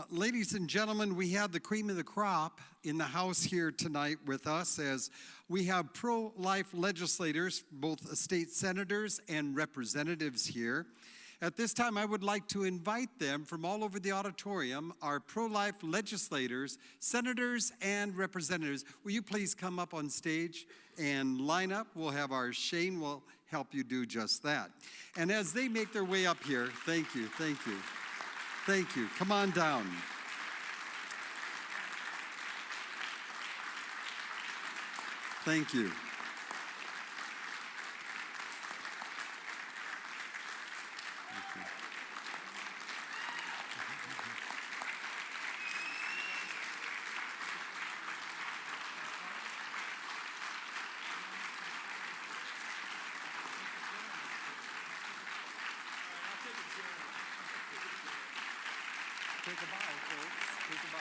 Ladies and gentlemen, we have the cream of the crop in the House here tonight with us as we have pro-life legislators, both state senators and representatives here. At this time, I would like to invite them from all over the auditorium, our pro-life legislators, senators, and representatives. Will you please come up on stage and line up? We'll have our Shane will help you do just that. And as they make their way up here, thank you. Thank you. Come on down. Thank you. Take a bow, folks. Take a bow.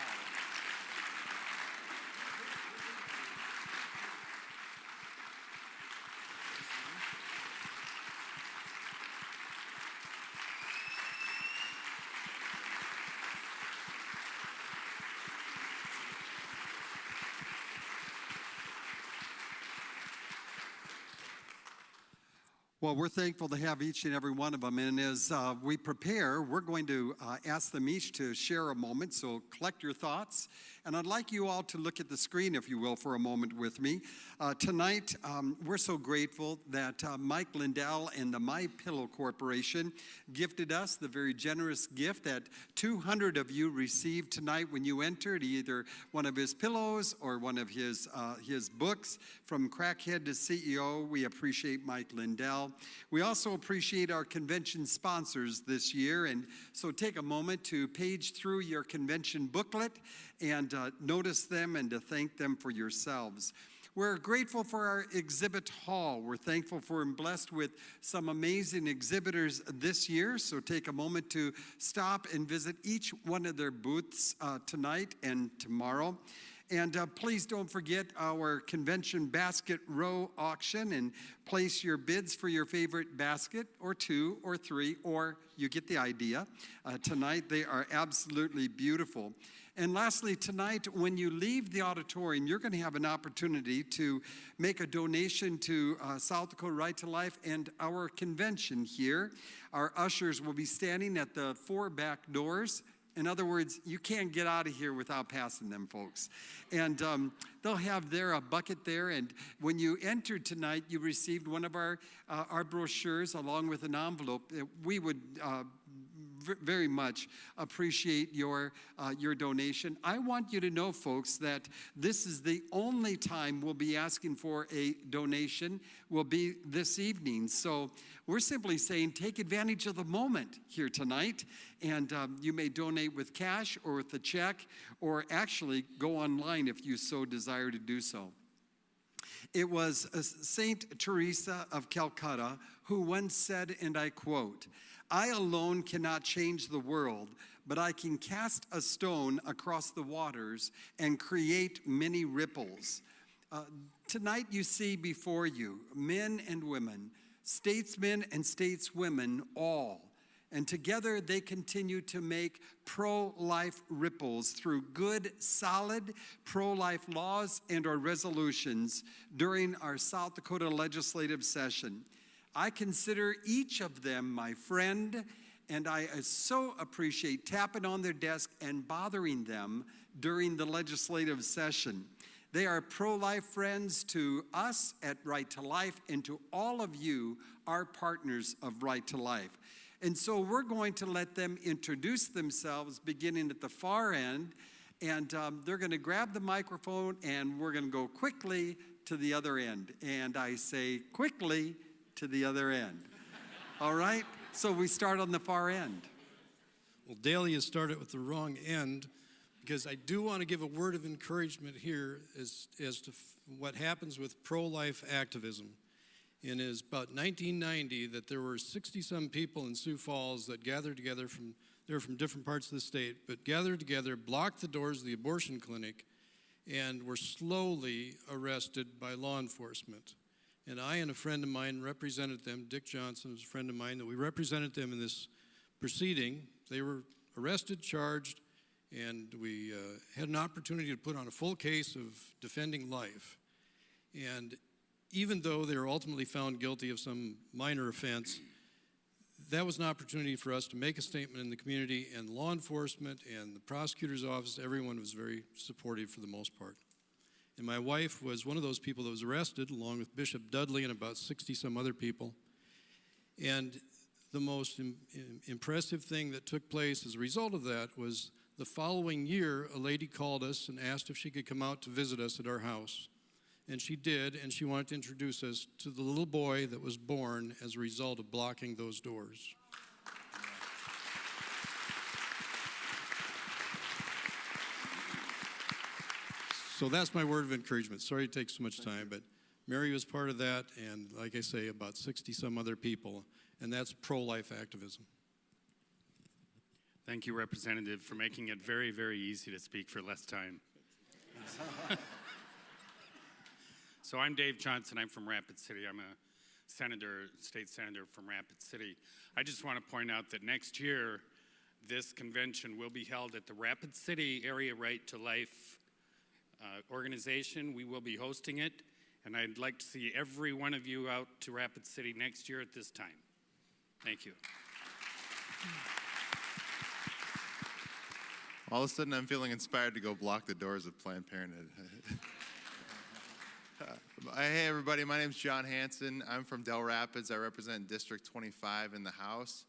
Well, we're thankful to have each and every one of them. And as we prepare, we're going to ask them each to share a moment. So collect your thoughts. And I'd like you all to look at the screen, if you will, for a moment with me. Tonight, we're so grateful that Mike Lindell and the My Pillow Corporation gifted us the very generous gift that 200 of you received tonight when you entered either one of his pillows or one of his books, From Crackhead to CEO. We appreciate Mike Lindell. We also appreciate our convention sponsors this year, and so take a moment to page through your convention booklet and notice them and to thank them for yourselves. We're grateful for our exhibit hall. We're thankful for and blessed with some amazing exhibitors this year, so take a moment to stop and visit each one of their booths tonight and tomorrow. And please don't forget our convention basket row auction and place your bids for your favorite basket or two or three, or you get the idea. Tonight they are absolutely beautiful. And lastly, tonight when you leave the auditorium, you're going to have an opportunity to make a donation to South Dakota Right to Life and our convention here. Our ushers will be standing at the 4 back doors. In other words, you can't get out of here without passing them, folks. And they'll have a bucket there. And when you entered tonight, you received one of our brochures along with an envelope. We would very much appreciate your donation. I want you to know, folks, that this is the only time we'll be asking for a donation will be this evening. So we're simply saying take advantage of the moment here tonight, and you may donate with cash or with a check, or actually go online if you so desire to do so. It was Saint Teresa of Calcutta who once said, and I quote, "I alone cannot change the world, but I can cast a stone across the waters and create many ripples." Tonight you see before you men and women, statesmen and stateswomen all, and together they continue to make pro-life ripples through good, solid pro-life laws and our resolutions during our South Dakota legislative session. I consider each of them my friend, and I so appreciate tapping on their desk and bothering them during the legislative session. They are pro-life friends to us at Right to Life and to all of you, our partners of Right to Life. And so we're going to let them introduce themselves beginning at the far end, and they're going to grab the microphone and we're going to go quickly to the other end. And I say quickly to the other end. All right? So we start on the far end. Well, Dahlia started with the wrong end, because I do want to give a word of encouragement here as to what happens with pro-life activism. And it is about 1990 that there were 60-some people in Sioux Falls that gathered together they're from different parts of the state, but gathered together, blocked the doors of the abortion clinic, and were slowly arrested by law enforcement. And I and a friend of mine represented them. Dick Johnson was a friend of mine, that we represented them in this proceeding. They were arrested, charged, and we had an opportunity to put on a full case of defending life. And even though they were ultimately found guilty of some minor offense, that was an opportunity for us to make a statement in the community, and law enforcement and the prosecutor's office, everyone was very supportive for the most part. And my wife was one of those people that was arrested, along with Bishop Dudley and about 60 some other people. And the most impressive thing that took place as a result of that was the following year, a lady called us and asked if she could come out to visit us at our house. And she did, and she wanted to introduce us to the little boy that was born as a result of blocking those doors. So that's my word of encouragement. Sorry it takes so much time, but Mary was part of that, and like I say, about 60 some other people, and that's pro-life activism. Thank you, Representative, for making it very, very easy to speak for less time. So I'm Dave Johnson. I'm from Rapid City. I'm a state senator from Rapid City. I just want to point out that next year, this convention will be held at the Rapid City Area Right to Life organization. We will be hosting it, and I'd like to see every one of you out to Rapid City next year at this time. Thank you. All of a sudden, I'm feeling inspired to go block the doors of Planned Parenthood. Hey, everybody. My name's John Hansen. I'm from Del Rapids. I represent District 25 in the House,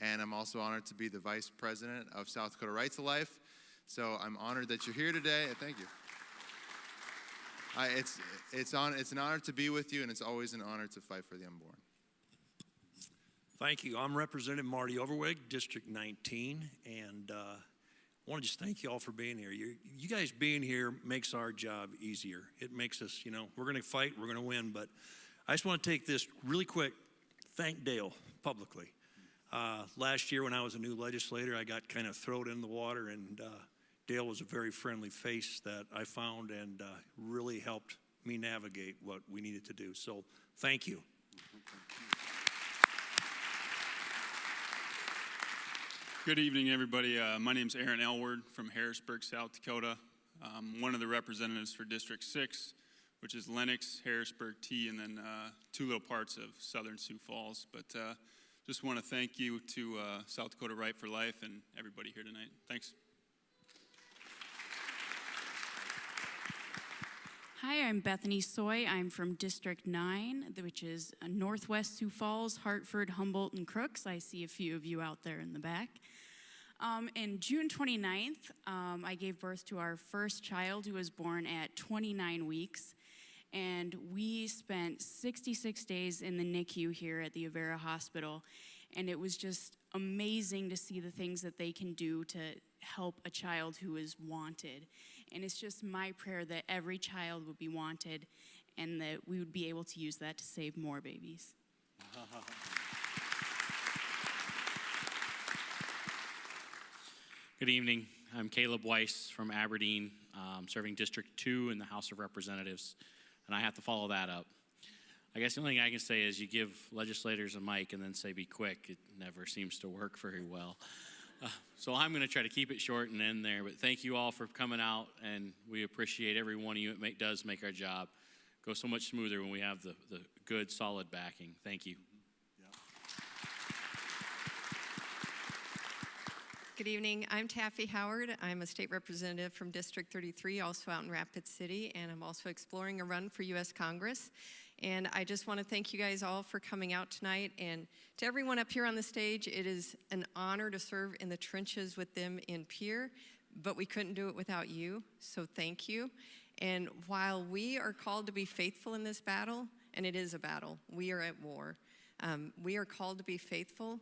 and I'm also honored to be the Vice President of South Dakota Right to Life. So I'm honored that you're here today. Thank you. It's an honor to be with you, and it's always an honor to fight for the unborn. Thank you. I'm Representative Marty Overweg, District 19, and I want to just thank you all for being here. You guys being here makes our job easier. It makes us, we're going to fight, we're going to win, but I just want to take this really quick, thank Dale publicly. Last year when I was a new legislator, I got kind of thrown in the water, and Dale was a very friendly face that I found and really helped me navigate what we needed to do. So thank you. Good evening, everybody. My name is Aaron Elward from Harrisburg, South Dakota. I'm one of the representatives for District 6, which is Lennox, Harrisburg, T, and then two little parts of southern Sioux Falls. But just want to thank you to South Dakota Right for Life and everybody here tonight. Thanks. Hi, I'm Bethany Soy. I'm from District 9, which is Northwest Sioux Falls, Hartford, Humboldt, and Crooks. I see a few of you out there in the back. In June 29th, I gave birth to our first child, who was born at 29 weeks. And we spent 66 days in the NICU here at the Avera Hospital. And it was just amazing to see the things that they can do to help a child who is wanted. And it's just my prayer that every child would be wanted and that we would be able to use that to save more babies. Good evening. I'm Caleb Weiss from Aberdeen, serving District 2 in the House of Representatives, and I have to follow that up. I guess the only thing I can say is you give legislators a mic and then say be quick. It never seems to work very well. So I'm going to try to keep it short and end there, but thank you all for coming out, and we appreciate every one of you. It does make our job go so much smoother when we have the good, solid backing. Thank you. Good evening. I'm Taffy Howard. I'm a state representative from District 33, also out in Rapid City, and I'm also exploring a run for U.S. Congress. And I just want to thank you guys all for coming out tonight. And to everyone up here on the stage, it is an honor to serve in the trenches with them in Pierre, but we couldn't do it without you, so thank you. And while we are called to be faithful in this battle, and it is a battle, we are at war, we are called to be faithful.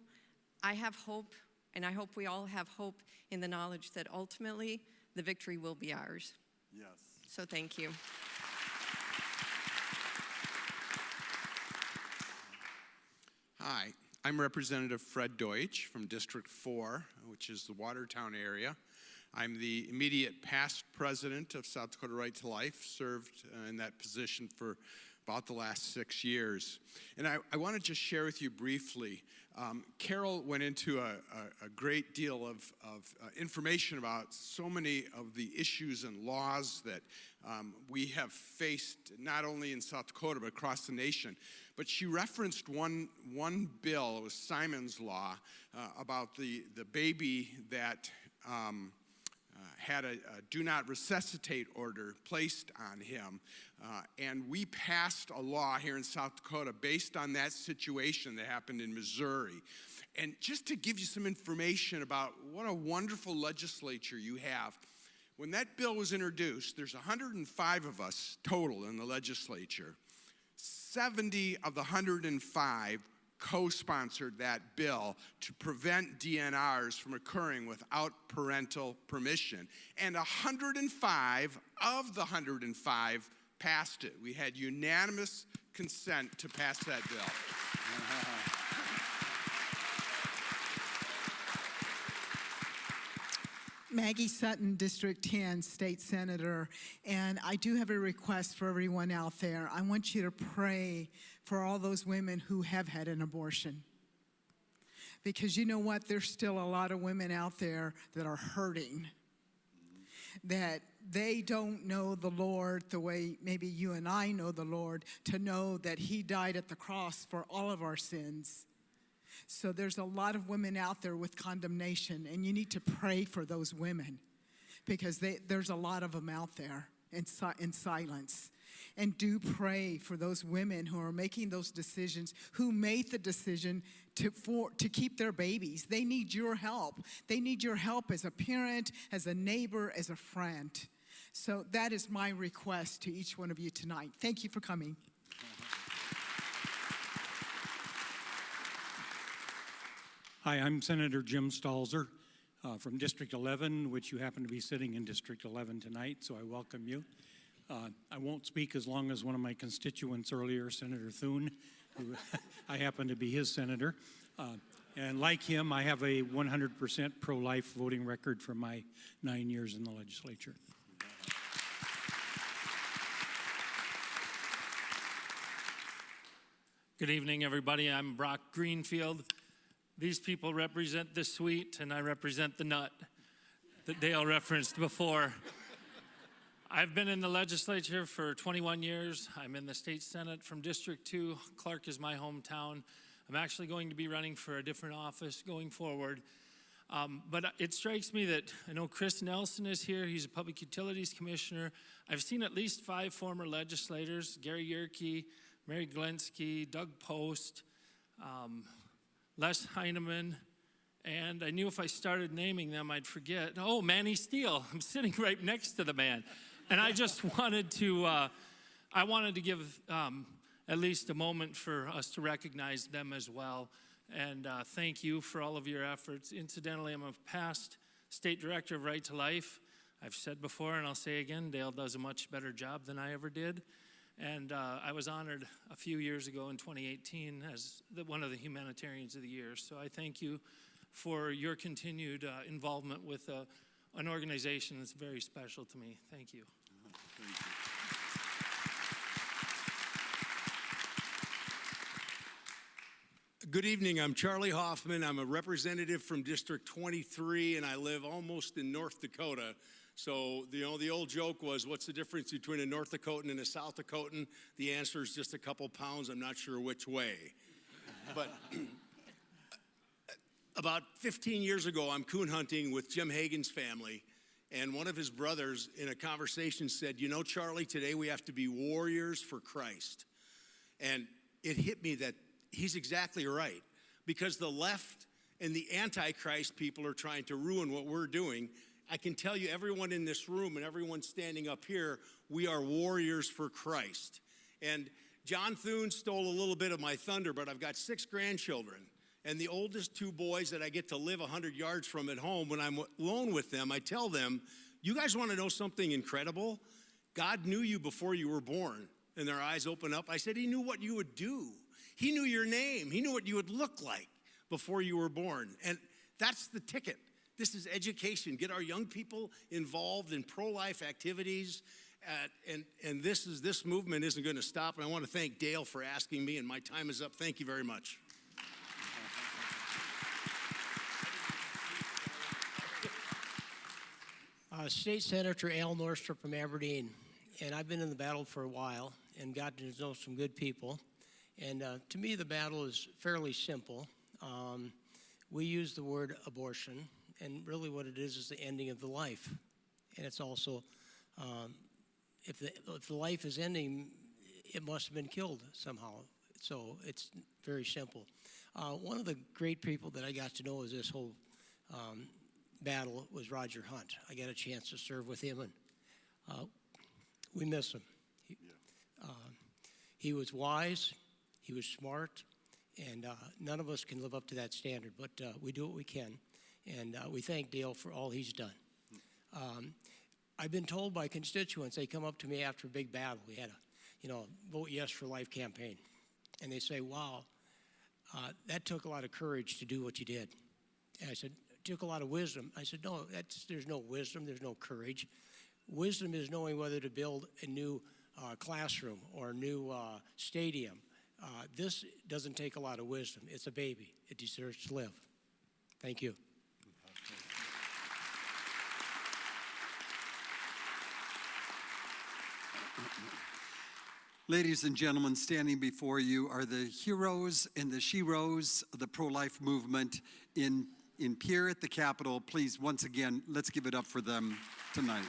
I have hope. And I hope we all have hope in the knowledge that ultimately the victory will be ours. Yes. So thank you. Hi, I'm Representative Fred Deutsch from District 4, which is the Watertown area. I'm the immediate past president of South Dakota Right to Life, served in that position for about the last 6 years. And I want to just share with you briefly Carol went into a great deal of information about so many of the issues and laws that we have faced, not only in South Dakota, but across the nation. But she referenced one bill, it was Simon's Law, about the baby that had a do not resuscitate order placed on him. And we passed a law here in South Dakota based on that situation that happened in Missouri. And just to give you some information about what a wonderful legislature you have, when that bill was introduced, there's 105 of us total in the legislature. 70 of the 105 co-sponsored that bill to prevent DNRs from occurring without parental permission. And 105 of the 105 passed it. We had unanimous consent to pass that bill. Maggie Sutton, District 10, State Senator, and I do have a request for everyone out there. I want you to pray for all those women who have had an abortion. Because you know what? There's still a lot of women out there that are hurting, that they don't know the Lord the way maybe you and I know the Lord, to know that He died at the cross for all of our sins. So there's a lot of women out there with condemnation, and you need to pray for those women because there's a lot of them out there in silence. And do pray for those women who are making those decisions, who made the decision to keep their babies. They need your help. They need your help as a parent, as a neighbor, as a friend. So that is my request to each one of you tonight. Thank you for coming. Hi, I'm Senator Jim Stalzer from District 11, which you happen to be sitting in District 11 tonight, so I welcome you. I won't speak as long as one of my constituents earlier, Senator Thune, who I happen to be his senator. And like him, I have a 100% pro-life voting record from my 9 years in the legislature. Good evening, everybody. I'm Brock Greenfield. These people represent the sweet, and I represent the nut that Dale referenced before. I've been in the legislature for 21 years. I'm in the state senate from District 2. Clark is my hometown. I'm actually going to be running for a different office going forward. But it strikes me that I know Chris Nelson is here. He's a public utilities commissioner. I've seen at least 5 former legislators, Gary Yerke, Mary Glensky, Doug Post, Les Heineman, and I knew if I started naming them, I'd forget. Oh, Manny Steele. I'm sitting right next to the man. And I just wanted to, give at least a moment for us to recognize them as well. And thank you for all of your efforts. Incidentally, I'm a past state director of Right to Life. I've said before, and I'll say again, Dale does a much better job than I ever did. And I was honored a few years ago in 2018 as one of the Humanitarians of the Year. So I thank you for your continued involvement with an organization that's very special to me. Thank you. Thank you. Good evening, I'm Charlie Hoffman. I'm a representative from District 23, and I live almost in North Dakota. So, the old joke was, what's the difference between a North Dakotan and a South Dakotan? The answer is just a couple pounds. I'm not sure which way. But about 15 years ago, I'm coon hunting with Jim Hagan's family, and one of his brothers in a conversation said, you know, Charlie, today we have to be warriors for Christ. And it hit me that he's exactly right, because the left and the anti-Christ people are trying to ruin what we're doing. I can tell you, everyone in this room and everyone standing up here, we are warriors for Christ. And John Thune stole a little bit of my thunder, but I've got 6 grandchildren. And the oldest 2 boys that I get to live 100 yards from at home, when I'm alone with them, I tell them, you guys want to know something incredible? God knew you before you were born. And their eyes open up. I said, He knew what you would do. He knew your name. He knew what you would look like before you were born. And that's the ticket. This is education. Get our young people involved in pro-life activities. And this movement isn't going to stop. And I want to thank Dale for asking me, and my time is up. Thank you very much. State Senator Al Norstrop from Aberdeen, and I've been in the battle for a while and gotten to know some good people. And to me, the battle is fairly simple. We use the word abortion, and really what it is the ending of the life. And it's also, if the life is ending, it must have been killed somehow. So it's very simple. One of the great people that I got to know as this whole battle was Roger Hunt. I got a chance to serve with him, and we miss him. He was wise, he was smart, and none of us can live up to that standard, but we do what we can, and we thank Dale for all he's done. I've been told by constituents, they come up to me after a big battle. We had a, Vote Yes for Life campaign, and they say, wow, that took a lot of courage to do what you did. And I said, it took a lot of wisdom. I said, no, there's no wisdom, there's no courage. Wisdom is knowing whether to build a new classroom or a new stadium. This doesn't take a lot of wisdom. It's a baby. It deserves to live. Thank you. Ladies and gentlemen, standing before you are the heroes and the sheroes of the pro-life movement in Pierre at the Capitol. Please, once again, let's give it up for them tonight.